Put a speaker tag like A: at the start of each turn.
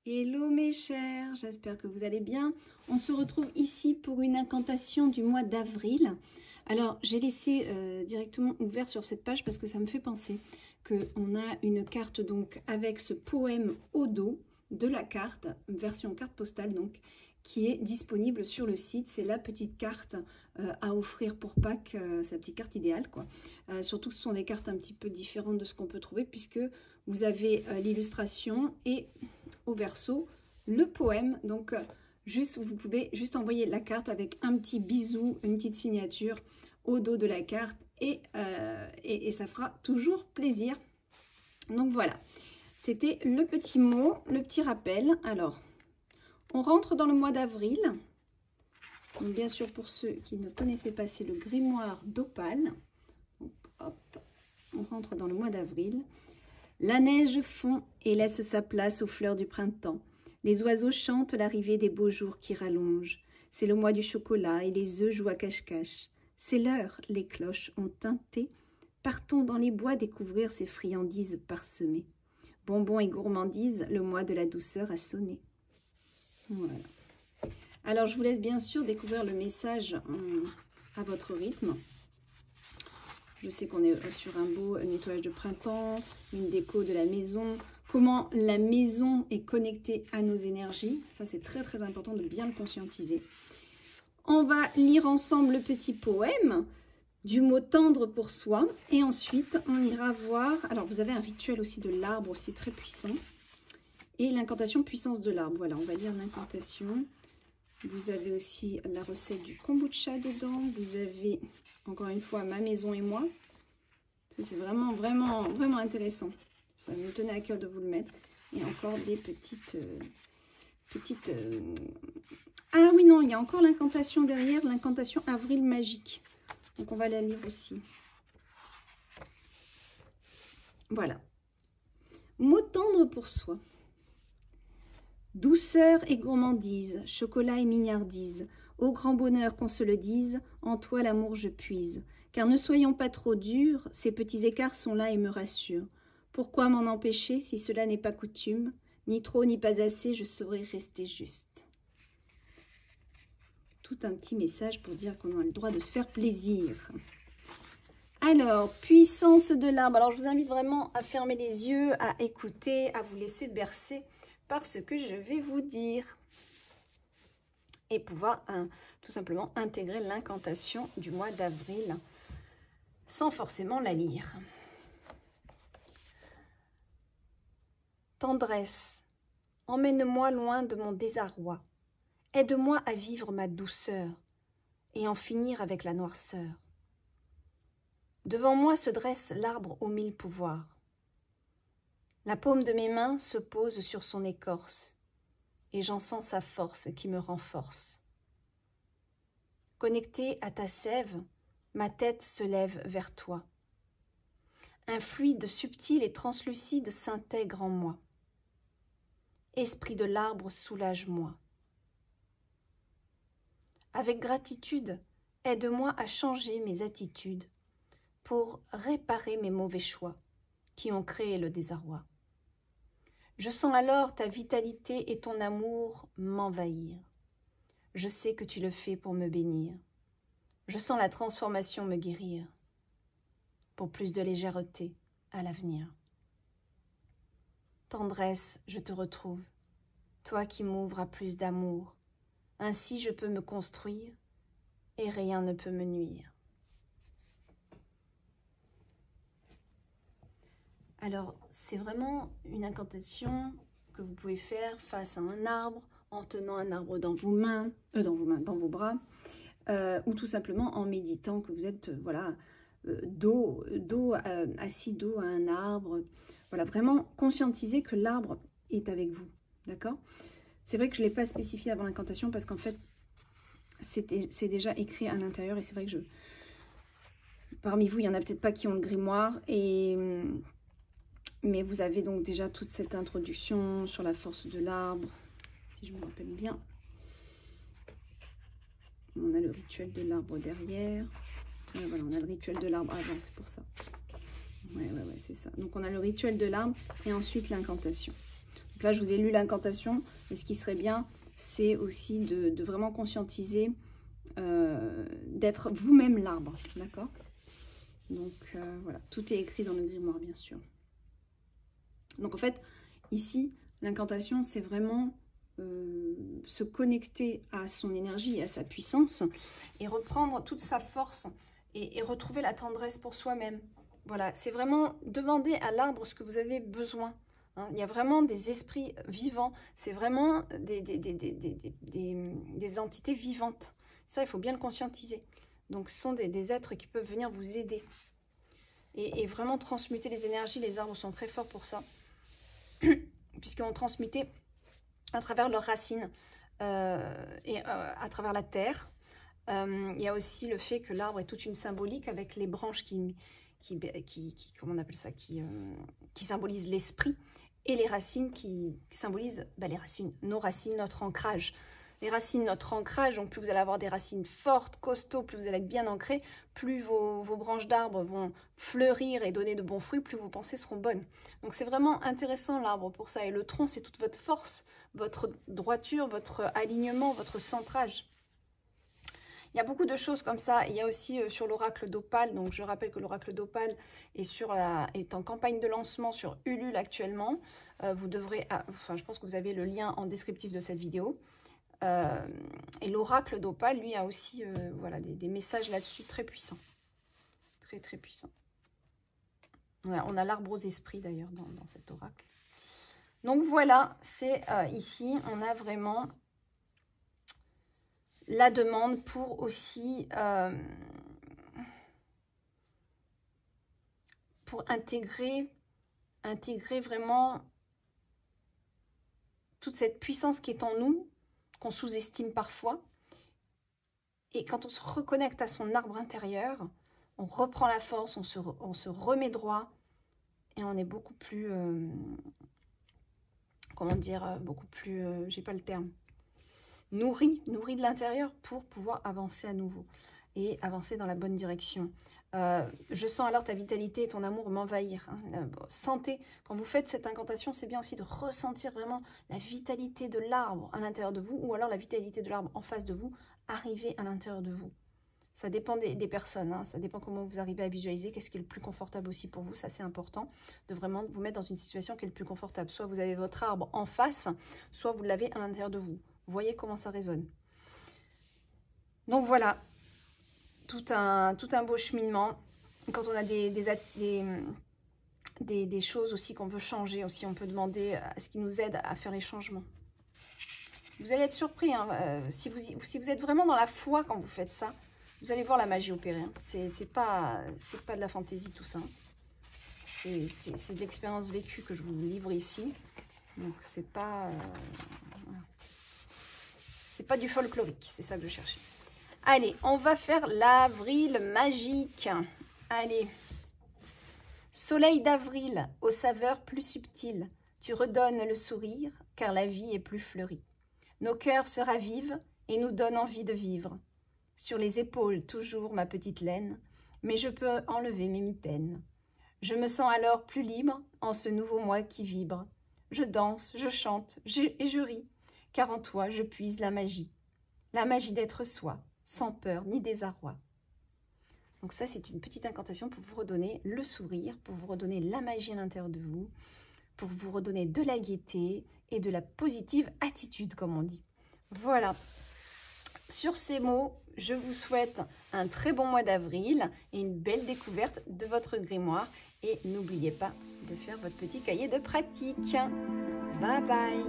A: Hello mes chers, j'espère que vous allez bien. On se retrouve ici pour une incantation du mois d'avril. Alors j'ai laissé directement ouvert sur cette page parce que ça me fait penser qu'on a une carte donc avec ce poème au dos de la carte, version carte postale donc, qui est disponible sur le site. C'est la petite carte à offrir pour Pâques, c'est la petite carte idéale quoi. Surtout que ce sont des cartes un petit peu différentes de ce qu'on peut trouver puisque vous avez l'illustration et au verso le poème. Donc vous pouvez juste envoyer la carte avec un petit bisou, une petite signature au dos de la carte et ça fera toujours plaisir. Donc voilà, c'était le petit mot, le petit rappel. Alors, on rentre dans le mois d'avril. Donc bien sûr, pour ceux qui ne connaissaient pas, c'est le grimoire d'Opale. Donc hop, on rentre dans le mois d'avril. La neige fond et laisse sa place aux fleurs du printemps. Les oiseaux chantent l'arrivée des beaux jours qui rallongent. C'est le mois du chocolat et les œufs jouent à cache-cache. C'est l'heure, les cloches ont tinté. Partons dans les bois découvrir ces friandises parsemées. Bonbons et gourmandises, le mois de la douceur a sonné. Voilà. Alors, je vous laisse bien sûr découvrir le message à votre rythme. Je sais qu'on est sur un beau nettoyage de printemps, une déco de la maison. Comment la maison est connectée à nos énergies. Ça, c'est très, très important de bien le conscientiser. On va lire ensemble le petit poème du mot tendre pour soi. Et ensuite, on ira voir... Alors, vous avez un rituel aussi de l'arbre aussi très puissant. Et l'incantation puissance de l'arbre. Voilà, on va lire l'incantation. Vous avez aussi la recette du kombucha dedans. Vous avez, encore une fois, ma maison et moi. C'est vraiment, vraiment, vraiment intéressant. Ça me tenait à cœur de vous le mettre. Et encore des petites... Ah oui, non, il y a encore l'incantation derrière, l'incantation avril magique. Donc, on va la lire aussi. Voilà. Mot tendre pour soi. Douceur et gourmandise, chocolat et mignardise, au grand bonheur qu'on se le dise, en toi l'amour je puise. Car ne soyons pas trop durs, ces petits écarts sont là et me rassurent. Pourquoi m'en empêcher si cela n'est pas coutume? Ni trop ni pas assez, je saurais rester juste. Tout un petit message pour dire qu'on a le droit de se faire plaisir. Alors, puissance de l'arbre. Alors, je vous invite vraiment à fermer les yeux, à écouter, à vous laisser bercer par ce que je vais vous dire. Et pouvoir tout simplement intégrer l'incantation du mois d'avril sans forcément la lire. Tendresse, emmène-moi loin de mon désarroi. Aide-moi à vivre ma douceur et en finir avec la noirceur. Devant moi se dresse l'arbre aux 1000 pouvoirs. La paume de mes mains se pose sur son écorce, et j'en sens sa force qui me renforce. Connectée à ta sève, ma tête se lève vers toi. Un fluide subtil et translucide s'intègre en moi. Esprit de l'arbre, soulage-moi. Avec gratitude, aide-moi à changer mes attitudes pour réparer mes mauvais choix qui ont créé le désarroi. Je sens alors ta vitalité et ton amour m'envahir. Je sais que tu le fais pour me bénir. Je sens la transformation me guérir. Pour plus de légèreté à l'avenir. Tendresse, je te retrouve, toi qui m'ouvres à plus d'amour. Ainsi je peux me construire et rien ne peut me nuire. Alors, c'est vraiment une incantation que vous pouvez faire face à un arbre, en tenant un arbre dans vos mains, dans vos bras, ou tout simplement en méditant que vous êtes, voilà, assis dos à un arbre. Voilà, vraiment conscientiser que l'arbre est avec vous, d'accord? C'est vrai que je ne l'ai pas spécifié avant l'incantation parce qu'en fait, c'est déjà écrit à l'intérieur et c'est vrai que parmi vous, il n'y en a peut-être pas qui ont le grimoire mais vous avez donc déjà toute cette introduction sur la force de l'arbre, si je me rappelle bien. On a le rituel de l'arbre derrière. Voilà, on a le rituel de l'arbre avant, c'est pour ça. Ouais, c'est ça. Donc on a le rituel de l'arbre et ensuite l'incantation. là, je vous ai lu l'incantation, mais ce qui serait bien, c'est aussi de vraiment conscientiser, d'être vous-même l'arbre, d'accord? Donc voilà, tout est écrit dans le grimoire, bien sûr. Donc en fait, ici, l'incantation, c'est vraiment se connecter à son énergie et à sa puissance et reprendre toute sa force et retrouver la tendresse pour soi-même. Voilà, c'est vraiment demander à l'arbre ce que vous avez besoin. Hein. Il y a vraiment des esprits vivants, c'est vraiment des entités vivantes. Ça, il faut bien le conscientiser. Donc, ce sont des êtres qui peuvent venir vous aider et vraiment transmuter les énergies. Les arbres sont très forts pour ça, puisqu'ils vont transmuter à travers leurs racines et à travers la terre. Il y a aussi le fait que l'arbre est toute une symbolique avec les branches qui comment on appelle ça, qui symbolisent l'esprit, et les racines qui symbolisent les racines, nos racines, notre ancrage. Les racines, notre ancrage, donc plus vous allez avoir des racines fortes, costauds, plus vous allez être bien ancré, plus vos branches d'arbres vont fleurir et donner de bons fruits, plus vos pensées seront bonnes. Donc c'est vraiment intéressant l'arbre pour ça. Et le tronc, c'est toute votre force, votre droiture, votre alignement, votre centrage. Il y a beaucoup de choses comme ça. Il y a aussi sur l'oracle d'Opale. Donc je rappelle que l'oracle d'Opale est en campagne de lancement sur Ulule actuellement. Vous devrez, je pense que vous avez le lien en descriptif de cette vidéo. Et l'oracle d'Opale, lui, a aussi voilà, des messages là-dessus très puissants. Très, très puissants. Voilà, on a l'arbre aux esprits, d'ailleurs, dans cet oracle. Donc, voilà, c'est ici, on a vraiment la demande pour aussi... pour intégrer vraiment toute cette puissance qui est en nous, qu'on sous-estime parfois. Et quand on se reconnecte à son arbre intérieur, on reprend la force, on se remet droit et on est beaucoup plus, comment dire, beaucoup plus, j'ai pas le terme, nourri de l'intérieur pour pouvoir avancer à nouveau et avancer dans la bonne direction. Je sens alors ta vitalité et ton amour m'envahir. Hein. Sentez, quand vous faites cette incantation, c'est bien aussi de ressentir vraiment la vitalité de l'arbre à l'intérieur de vous, ou alors la vitalité de l'arbre en face de vous, arriver à l'intérieur de vous. Ça dépend des personnes, hein. Ça dépend comment vous arrivez à visualiser, qu'est-ce qui est le plus confortable aussi pour vous. Ça, c'est important de vraiment vous mettre dans une situation qui est le plus confortable. Soit vous avez votre arbre en face, soit vous l'avez à l'intérieur de vous. Vous voyez comment ça résonne. Donc voilà. Tout un beau cheminement. Quand on a des choses aussi qu'on veut changer, aussi on peut demander à ce qui nous aide à faire les changements. Vous allez être surpris, hein, si vous êtes vraiment dans la foi quand vous faites ça, vous allez voir la magie opérer. Hein. C'est pas de la fantaisie tout ça. C'est de l'expérience vécue que je vous livre ici. Donc c'est pas du folklorique, c'est ça que je cherchais. Allez, on va faire l'avril magique. Allez. Soleil d'avril, aux saveurs plus subtiles, tu redonnes le sourire, car la vie est plus fleurie. Nos cœurs se ravivent et nous donnent envie de vivre. Sur les épaules, toujours ma petite laine, mais je peux enlever mes mitaines. Je me sens alors plus libre en ce nouveau moi qui vibre. Je danse, je chante et je ris, car en toi je puise la magie d'être soi, sans peur ni désarroi. Donc ça, c'est une petite incantation pour vous redonner le sourire, pour vous redonner la magie à l'intérieur de vous, pour vous redonner de la gaieté et de la positive attitude, comme on dit. Voilà. Sur ces mots, je vous souhaite un très bon mois d'avril et une belle découverte de votre grimoire. Et n'oubliez pas de faire votre petit cahier de pratique. Bye bye.